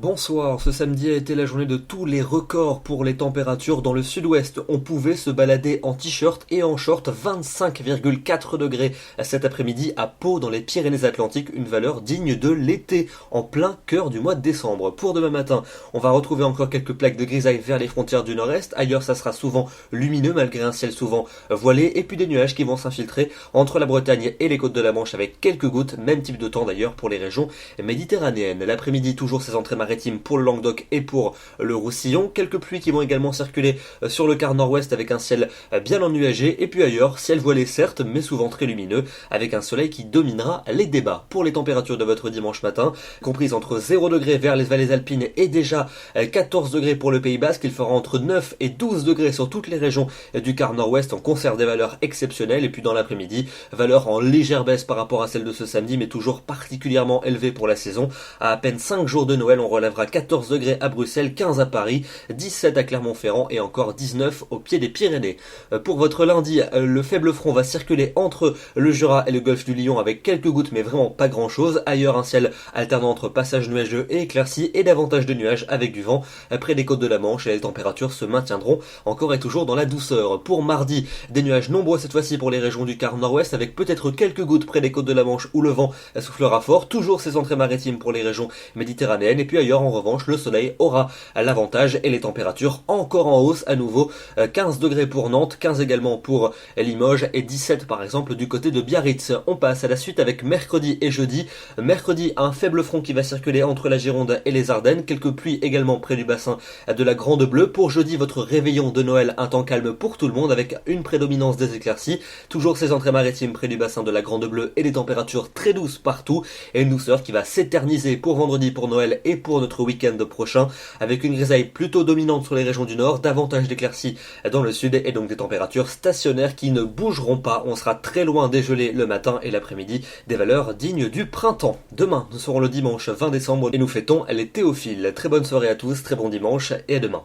Bonsoir, ce samedi a été la journée de tous les records pour les températures dans le sud-ouest. On pouvait se balader en t-shirt et en short, 25,4 degrés cet après-midi à Pau dans les Pyrénées-Atlantiques, une valeur digne de l'été, en plein cœur du mois de décembre. Pour demain matin, on va retrouver encore quelques plaques de grisaille vers les frontières du nord-est, ailleurs ça sera souvent lumineux malgré un ciel souvent voilé, et puis des nuages qui vont s'infiltrer entre la Bretagne et les côtes de la Manche avec quelques gouttes, même type de temps d'ailleurs pour les régions méditerranéennes. L'après-midi, toujours ces entrées maritimes pour le Languedoc et pour le Roussillon. Quelques pluies qui vont également circuler sur le quart nord-ouest avec un ciel bien ennuagé. Et puis ailleurs, ciel voilé certes, mais souvent très lumineux, avec un soleil qui dominera les débats. Pour les températures de votre dimanche matin, comprises entre 0 degrés vers les vallées alpines et déjà 14 degrés pour le Pays Basque, il fera entre 9 et 12 degrés sur toutes les régions du quart nord-ouest. On conserve des valeurs exceptionnelles. Et puis dans l'après-midi, valeur en légère baisse par rapport à celle de ce samedi, mais toujours particulièrement élevée pour la saison. À peine 5 jours de Noël, on relèvera 14 degrés à Bruxelles, 15 à Paris, 17 à Clermont-Ferrand et encore 19 au pied des Pyrénées. Pour votre lundi, le faible front va circuler entre le Jura et le golfe du Lion avec quelques gouttes mais vraiment pas grand chose. Ailleurs, un ciel alternant entre passages nuageux et éclaircis et davantage de nuages avec du vent près des côtes de la Manche, et les températures se maintiendront encore et toujours dans la douceur. Pour mardi, des nuages nombreux cette fois-ci pour les régions du quart nord-ouest avec peut-être quelques gouttes près des côtes de la Manche où le vent soufflera fort. Toujours ces entrées maritimes pour les régions méditerranéennes, et puis ailleurs en revanche le soleil aura l'avantage et les températures encore en hausse à nouveau. 15 degrés pour Nantes, 15 également pour Limoges et 17 par exemple du côté de Biarritz. On passe à la suite avec mercredi et jeudi. Mercredi, un faible front qui va circuler entre la Gironde et les Ardennes, quelques pluies également près du bassin de la Grande Bleue. Pour jeudi, votre réveillon de Noël, un temps calme pour tout le monde avec une prédominance des éclaircies. Toujours ces entrées maritimes près du bassin de la Grande Bleue et des températures très douces partout, et une douceur qui va s'éterniser pour vendredi, pour Noël et pour notre week-end prochain, avec une grisaille plutôt dominante sur les régions du nord, davantage d'éclaircies dans le sud et donc des températures stationnaires qui ne bougeront pas. On sera très loin des gelées le matin et l'après-midi, des valeurs dignes du printemps. Demain, nous serons le dimanche 20 décembre et nous fêtons les Théophiles. Très bonne soirée à tous, très bon dimanche et à demain.